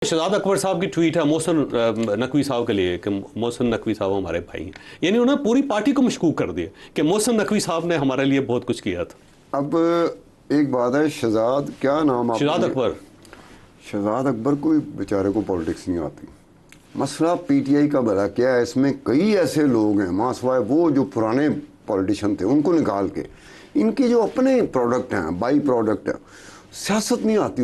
शहजाद अकबर साहब की ट्वीट है मोहसिन नकवी साहब के लिए कि मोहसिन नकवी साहब हमारे भाई हैं, यानी उन्होंने पूरी पार्टी को मशकूक कर दिया कि मोहसिन नकवी साहब ने हमारे लिए बहुत कुछ किया था। अब एक बात है, शहजाद क्या नाम, शहजाद अकबर, शहजाद अकबर को बेचारे को पॉलिटिक्स नहीं आती। मसला पीटीआई का भला क्या है, इसमें कई ऐसे लोग हैं मासवाए वो जो पुराने पॉलिटिशियन थे उनको निकाल के इनकी जो अपने प्रोडक्ट हैं, बाई प्रोडक्ट है, सियासत नहीं आती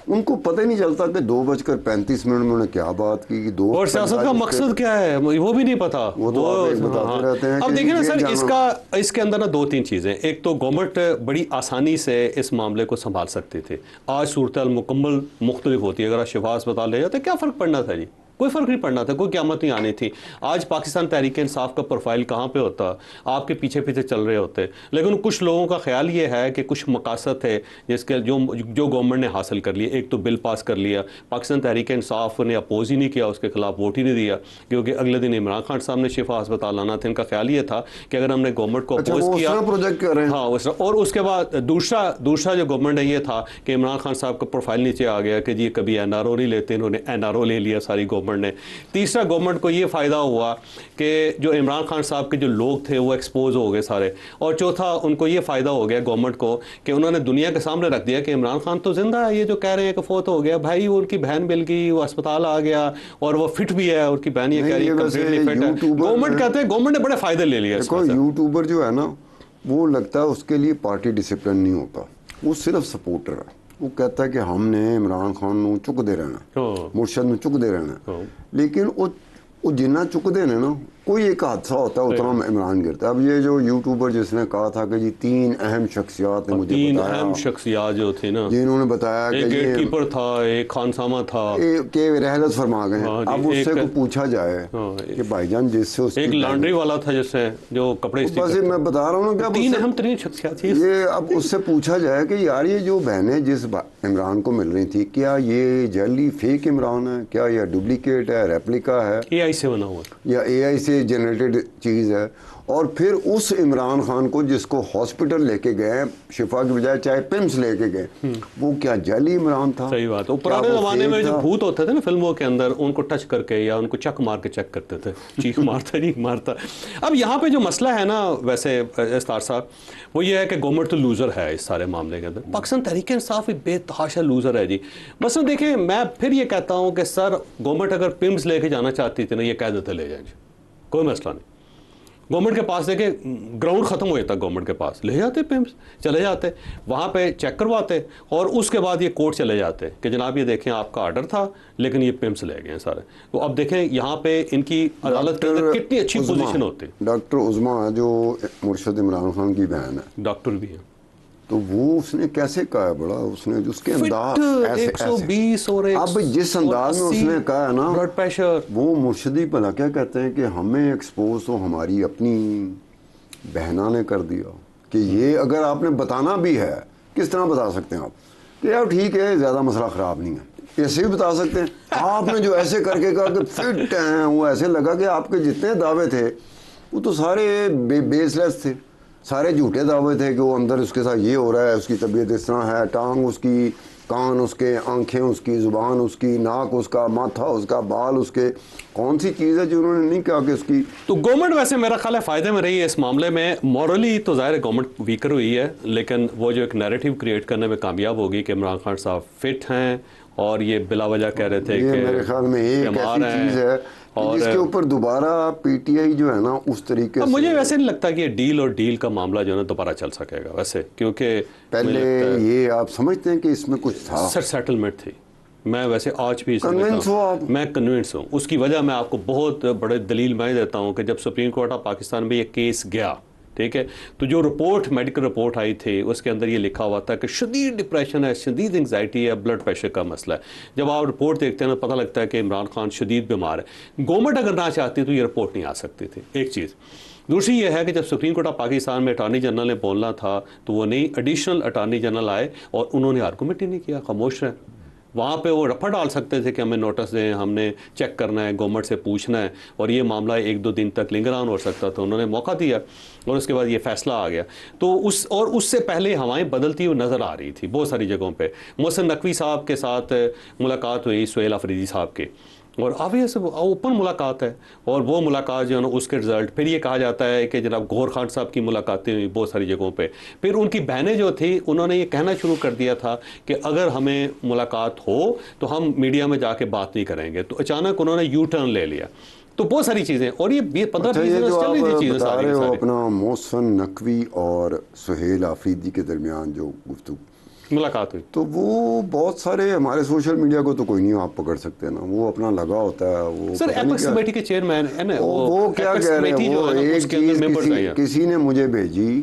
उनको पता ही नहीं चलता कि 2:35 में उन्होंने क्या बात की, दो और सियासत का मकसद क्या है वो भी नहीं पता। वो तो बताते रहते हैं। अब देखिए ना सर, इसके अंदर ना दो तीन चीज़ें। एक तो गवर्नमेंट बड़ी आसानी से इस मामले को संभाल सकती थी। आज सूरत मुकम्मल मुख्तलिफ होती है। अगर आप शिफा अस्पताल ले जाते क्या फ़र्क पड़ना था जी, कोई फ़र्क नहीं पड़ना था, कोई क़यामत नहीं आनी थी। आज पाकिस्तान तहरीक इंसाफ का प्रोफाइल कहाँ पे होता, आपके पीछे पीछे चल रहे होते। लेकिन कुछ लोगों का ख्याल ये है कि कुछ मकासद है जिसके जो गवर्नमेंट ने हासिल कर लिया। एक तो बिल पास कर लिया, पाकिस्तान तहरीक इंसाफ ने अपोज ही नहीं किया, उसके खिलाफ वोट ही नहीं दिया, क्योंकि अगले दिन इमरान खान साहब ने शिफा अस्पताल आना था। इनका ख्याल ये था कि अगर हमने गवर्नमेंट को अपोज किया प्रोजेक्ट कर रहे हैं, हाँ उस, और उसके बाद दूसरा जो गवर्नमेंट है ये था कि इमरान खान साहब का प्रोफाइल नीचे आ गया कि जी कभी NRO नहीं लेते, इन्होंने NRO ले लिया सारी गवर्नमेंट ने। तीसरा गवर्नमेंट को ये फ़ायदा हुआ कि जो इमरान खान साहब के जो लोग थे वो एक्सपोज हो गए सारे। और चौथा उनको ये फ़ायदा हो गया गवर्नमेंट को कि उन्होंने दुनिया के सामने रख दिया कि इमरान खान तो ज़िंदा है, ये जो कह रहे हैं कि फोत हो गया भाई, वो उनकी बहन मिल गई, वो अस्पताल आ गया और वो फिट भी है, उनकी बहन ये कह रही है कंप्लीटली फिट है। गवर्नमेंट कहते हैं गवर्नमेंट ने बड़े फ़ायदे ले लिए। यूट्यूबर जो है ना वो लगता है उसके लिए पार्टी डिसिप्लिन नहीं होता, वो सिर्फ सपोर्टर है। वो कहता है कि हमने इमरान खान नूं चुक दे रहना, मुर्शद नूं चुक दे रहना, लेकिन वो जिन्ना चुक देने ना कोई एक हादसा होता है उतना इमरान गिरता है। अब ये जो यूट्यूबर जिसने कहा था कि जी 3 अहम शख्सियात ने मुझे बताया, 3 अहम शख्सियात जो थे ना, जिन्होंने बताया कि एक गेटकीपर था, एक खानसामा था, के रहलत फरमा गए। अब उससे को पूछा जाए कि भाईजान जिससे उसकी एक लॉन्ड्री वाला था जिससे जो कपड़े, बस मैं बता रहा हूँ ना, 3 अहम शख्सियात ये। अब उससे पूछा जाए कि यार ये जो बहनें जिस इमरान को मिल रही थी, क्या ये जली फेक इमरान है, क्या यह डुप्लीकेट है, रेप्लिका है, AI से बना हुआ या AI से जनरेटेड चीज़ है। और फिर उस इमरान खान को जिसको हॉस्पिटल लेके गए शिफा की बजाय चाहे पिम्स लेके गए, वो क्या जली इमरान था? सही बात है। पुराने ज़माने में जो भूत होते थे ना फिल्मों के अंदर, उनको टच करके या उनको चक मार के चेक करते थे, चीख मारता नहीं मारता। अब यहाँ पे जो मसला है ना वैसे इस्तार साहब, वो ये है कि गवर्नमेंट तो लूज़र है इस सारे मामले के अंदर। पाकिस्तान तहरीक इंसाफ एक बेतहाशा लूज़र है जी। बस देखिए मैं फिर ये कहता हूँ कि सर गवर्नमेंट अगर पिम्स लेके जाना चाहती थी ना, ये कह देते ले जाए, कोई मसला नहीं। गवर्नमेंट के पास देखे ग्राउंड ख़त्म हो जाता, गवर्नमेंट के पास ले जाते पिम्स, चले जाते वहाँ पे चेक करवाते और उसके बाद ये कोर्ट चले जाते कि जनाब ये देखें आपका आर्डर था लेकिन ये पिम्स ले गए सारे। तो अब देखें यहाँ पे इनकी अदालत के अंदर कितनी अच्छी पोजीशन होती। डॉक्टर उज़मा जो मुर्शद इमरान खान की बहन है, डॉक्टर भी है, तो वो उसने कैसे कहा है बड़ा, उसने उसके अंदाज ऐसे 120 और अब जिस अंदाज में उसने कहा है ना, ब्लड प्रेशर, वो मुर्शदी भला क्या कहते हैं कि हमें एक्सपोज तो हमारी अपनी बहना ने कर दिया। कि ये अगर आपने बताना भी है, किस तरह बता सकते हैं आप कि यार ठीक है ज़्यादा मसला ख़राब नहीं है, ऐसे भी बता सकते हैं। आपने जो ऐसे करके कहा कि फिट हैं, वो ऐसे लगा कि आपके जितने दावे थे वो तो सारे बेसलेस थे, सारे झूठे दावे थे कि वो अंदर उसके साथ ये हो रहा है, उसकी तबीयत इस तरह है, टांग उसकी, कान उसके, आंखें उसकी, ज़ुबान उसकी, नाक उसका, माथा उसका, बाल उसके, कौन सी चीज़ है जो उन्होंने नहीं कहा कि उसकी। तो गवर्नमेंट वैसे मेरा ख्याल है फ़ायदे में रही है इस मामले में। मॉरली तो ज़ाहिर है गवर्नमेंट वीकर हुई है, लेकिन वो जो एक नैरेटिव क्रिएट करने में कामयाब होगी कि इमरान खान साहब फिट हैं और ये बिला वजह कह रहे थे कि मेरे ख्याल में एक ऐसी चीज़ है और जिसके ऊपर दोबारा पीटीआई जो है ना उस तरीके से, मुझे वैसे नहीं लगता कि ये डील और डील का मामला जो है ना दोबारा चल सकेगा वैसे, क्योंकि पहले ये आप समझते हैं कि इसमें कुछ था सर, सेटलमेंट थी। मैं वैसे आज भी कन्विंस हो आप? मैं कन्विंस हूँ। उसकी वजह मैं आपको बहुत बड़े दलील मैं देता हूँ कि जब सुप्रीम कोर्ट ऑफ पाकिस्तान में ये केस गया, ठीक है, तो जो रिपोर्ट मेडिकल रिपोर्ट आई थी उसके अंदर ये लिखा हुआ था कि शदीद डिप्रेशन है, शदीद एंग्जाइटी है, ब्लड प्रेशर का मसला है। जब आप रिपोर्ट देखते हैं तो पता लगता है कि इमरान खान शदीद बीमार है। गवर्नमेंट अगर ना चाहती तो ये रिपोर्ट नहीं आ सकती थी, एक चीज़। दूसरी ये है कि जब सुप्रीम कोर्ट ऑफ पाकिस्तान में अटार्नी जनरल ने बोलना था तो वो नहीं, एडिशनल अटार्नी जनरल आए और उन्होंने आर्गूमेंट ही नहीं किया, खामोश रहे। وہاں پہ وہ رفع ڈال سکتے تھے کہ ہمیں نوٹس دیں, ہم نے چیک کرنا ہے, گورنمنٹ سے پوچھنا ہے, اور یہ معاملہ 1-2 دن تک لنگر آن ہو سکتا تھا. انہوں نے موقع دیا اور اس کے بعد یہ فیصلہ آ گیا. تو اس سے پہلے ہوائیں بدلتی ہوئی نظر آ رہی تھی بہت ساری جگہوں پہ. محسن نقوی صاحب کے ساتھ ملاقات ہوئی سہیل آفریدی صاحب کے, اور آبویس اوپن ملاقات ہے, اور وہ ملاقات جو ہے نا اس کے رزلٹ پھر یہ کہا جاتا ہے کہ جناب گور خان صاحب کی ملاقاتیں ہوئی بہت ساری جگہوں پہ. پھر ان کی بہنیں جو تھیں انہوں نے یہ کہنا شروع کر دیا تھا کہ اگر ہمیں ملاقات ہو تو ہم میڈیا میں جا کے بات نہیں کریں گے. تو اچانک انہوں نے یو ٹرن لے لیا. تو بہت ساری چیزیں, اور یہ 15-20 دن چل رہی تھی چیزیں ساری. اپنا محسن نقوی اور سہیل آفریدی کے درمیان جو گفتگو ملاقات ہوئی, تو وہ بہت سارے ہمارے سوشل میڈیا کو تو کوئی نہیں آپ پکڑ سکتے نا, وہ اپنا لگا ہوتا ہے. وہ سر ایپیکس کمیٹی کے چیئرمین ہے نا, وہ کیا کہہ رہے ہیں, وہ ایک چیز کسی نے مجھے بھیجی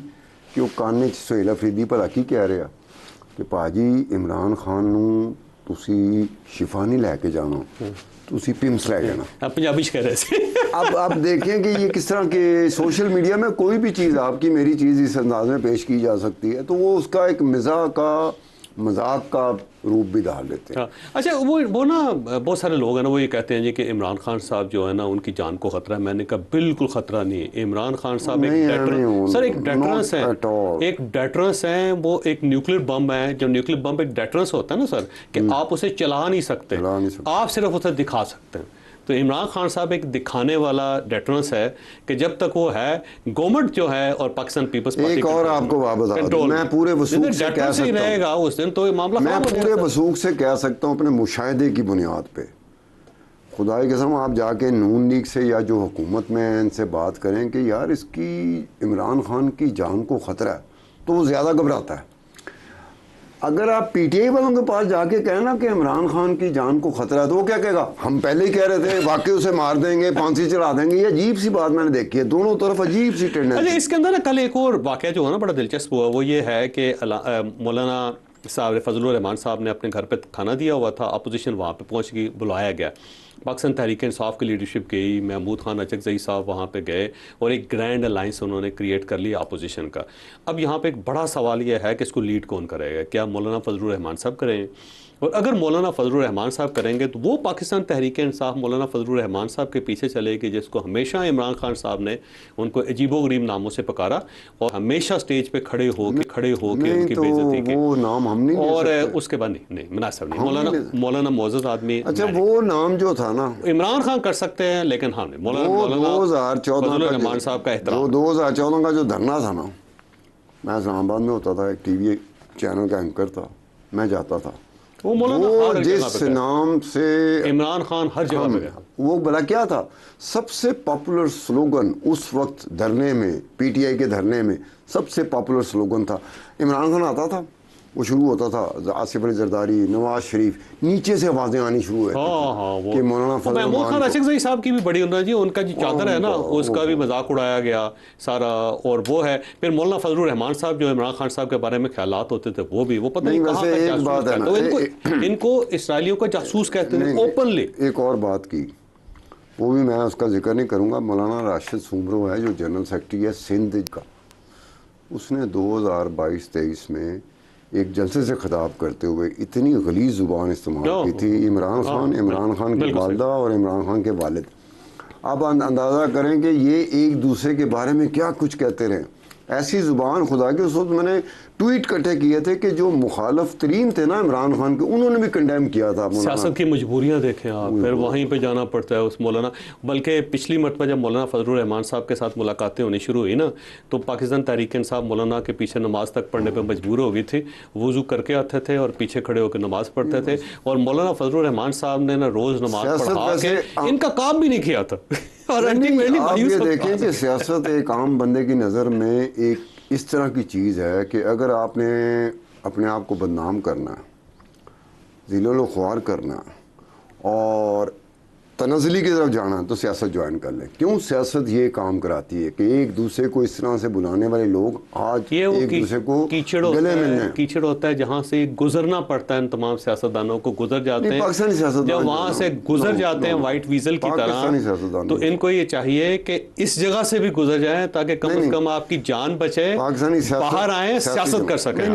کہ وہ کانے سہیل آفریدی پر کی کہہ رہا کہ پاجی عمران خان نوں تسی شفا نہیں لے کے جانا, تسی پمس لے جانا. آپ پنجابی کہہ رہے تھے. اب دیکھیں کہ یہ کس طرح کے سوشل میڈیا میں کوئی بھی چیز آپ کی میری چیز اس انداز میں پیش کی جا سکتی ہے, تو وہ اس کا ایک مذاق کا روپ بھی ڈال لیتے ہیں. اچھا وہ نا بہت سارے لوگ ہیں نا, وہ یہ کہتے ہیں جی کہ عمران خان صاحب جو ہے نا ان کی جان کو خطرہ ہے. میں نے کہا بالکل خطرہ نہیں ہے. عمران خان صاحب ایک ڈیٹرنس ہے, ایک ڈیٹرنس ہے. وہ ایک نیوکلیر بم ہے. جو نیوکلیر بم ایک ڈیٹرنس ہوتا ہے نا سر, کہ آپ اسے چلا نہیں سکتے, آپ صرف اسے دکھا سکتے ہیں. تو عمران خان صاحب ایک دکھانے والا ڈیٹرنس ہے کہ جب تک وہ ہے گورنمنٹ جو ہے اور پاکستان پیپلز پارٹی ایک اور آپ کو بات بتا دوں, میں پورے وثوق سے کہہ سکتا ہوں, رہے گا اس دن تو یہ معاملہ میں پورے وثوق سے کہہ سکتا ہوں اپنے مشاہدے کی بنیاد پہ, خدا کی قسم آپ جا کے نون لیگ سے یا جو حکومت میں ان سے بات کریں کہ یار اس کی عمران خان کی جان کو خطرہ ہے, تو وہ زیادہ گھبراتا ہے. اگر آپ پی ٹی آئی والوں کے پاس جا کے کہیں نا کہ عمران خان کی جان کو خطرہ ہے, تو وہ کیا کہے گا, ہم پہلے ہی کہہ رہے تھے, واقعی اسے مار دیں گے, پھانسی چڑھا دیں گے. یہ عجیب سی بات میں نے دیکھی ہے, دونوں طرف عجیب سی ٹینڈنسی. اچھا اس کے اندر نا کل ایک اور واقعہ جو ہے نا بڑا دلچسپ ہوا, وہ یہ ہے کہ مولانا صاحب فضل الرحمان صاحب نے اپنے گھر پہ کھانا دیا ہوا تھا, اپوزیشن وہاں پہ پہنچ گئی, بلایا گیا. پاکستان تحریک انصاف کی لیڈرشپ گئی, محمود خان اچکزئی صاحب وہاں پہ گئے, اور ایک گرینڈ الائنس انہوں نے کریٹ کر لیا اپوزیشن کا. اب یہاں پہ ایک بڑا سوال یہ ہے کہ اس کو لیڈ کون کرے گا, کیا مولانا فضل الرحمان صاحب کریں؟ اور اگر مولانا فضل الرحمان صاحب کریں گے تو وہ پاکستان تحریک انصاف مولانا فضل الرحمان صاحب کے پیچھے چلے گی, جس کو ہمیشہ عمران خان صاحب نے ان کو عجیب و غریب ناموں سے پکارا, اور ہمیشہ سٹیج پہ کھڑے ہو کے ان کی بےعزتی کی. وہ نام ہم نہیں, اور اس کے بعد نہیں مناسب نہیں. مولانا معزز آدمی. اچھا وہ نام جو تھا نا عمران خان کر سکتے ہیں, لیکن ہاں مولانا 2014 صاحب کا احترام. 2014 کا جو دھرنا تھا نا, میں اسلام آباد میں ہوتا تھا, ایک ٹی وی چینل کا اینکر تھا, میں جاتا تھا. وہ جس نام سے عمران خان ہر جگہ پہ گیا, وہ بلا کیا تھا, سب سے پاپولر سلوگن اس وقت دھرنے میں, پی ٹی آئی کے دھرنے میں سب سے پاپولر سلوگن تھا, عمران خان آتا تھا, وہ شروع ہوتا تھا آصف علی زرداری, نواز شریف, نیچے سے آوازیں آنی شروع ہوئی کہ مولانا فضل محمود خان اچکزئی صاحب کی بھی بڑی انہوں جی, ان کا جو چادر ہے نا اس کا بھی مذاق اڑایا گیا سارا. اور وہ ہے پھر مولانا فضل الرحمان صاحب جو عمران خان صاحب کے بارے میں خیالات ہوتے تھے, وہ بھی وہ پتہ نہیں کہاں کا جاسوس کہتے, ان کو اسرائیلیوں کا جاسوس کہتے ہیں اوپنلی. ایک اور بات کی, وہ بھی میں اس کا ذکر نہیں کروں گا, مولانا راشد سومرو ہے جو جنرل سیکرٹری ہے سندھ کا, اس نے 2022-23 میں ایک جلسے سے خطاب کرتے ہوئے اتنی غلیظ زبان استعمال کی تھی عمران خان کی والدہ اور عمران خان کے والد. آپ اندازہ کریں کہ یہ ایک دوسرے کے بارے میں کیا کچھ کہتے رہے, ایسی زبان. خدا کے اس وقت میں نے ٹویٹ کٹھے کیے تھے کہ جو مخالف ترین تھے نا عمران خان کے, انہوں نے بھی کنڈیم کیا تھا. سیاست کی مجبوریاں دیکھیں آپ, پھر وہیں پہ جانا پڑتا ہے اس مولانا. بلکہ پچھلی مرتبہ جب مولانا فضل الرحمان صاحب کے ساتھ ملاقاتیں ہونی شروع ہوئی نا, تو پاکستان تحریک انصاف مولانا کے پیچھے نماز تک پڑھنے پہ مجبور ہو گئی تھی. وضو کر کے آتے تھے اور پیچھے کھڑے ہو کے نماز پڑھتے تھے, اور مولانا فضل الرحمان صاحب نے نا روز نماز پڑھا کے ان کا کام بھی نہیں کیا تھا. اور آپ یہ دیکھیں کہ سیاست ایک عام بندے کی نظر میں ایک اس طرح کی چیز ہے کہ اگر آپ نے اپنے آپ کو بدنام کرنا ہے, ذلیل و خوار کرنا اور تنزلی کی طرف جانا تو سیاست جوائن کر لیں. کیوں سیاست یہ کام کراتی ہے کہ ایک دوسرے کو اس طرح سے بلانے والے لوگ آج ایک دوسرے کو گلے ملنے. کیچڑ ہوتا ہے جہاں سے گزرنا پڑتا ہے, ان تمام سیاستدانوں کو گزر جاتے ہیں, پاکستانی سیاستدان جب وہاں سے گزر جاتے ہیں وائٹ ویزل کی طرح, تو ان کو یہ چاہیے کہ اس جگہ سے بھی گزر جائیں تاکہ کم از کم آپ کی جان بچے, باہر آئیں, سیاست کر سکیں.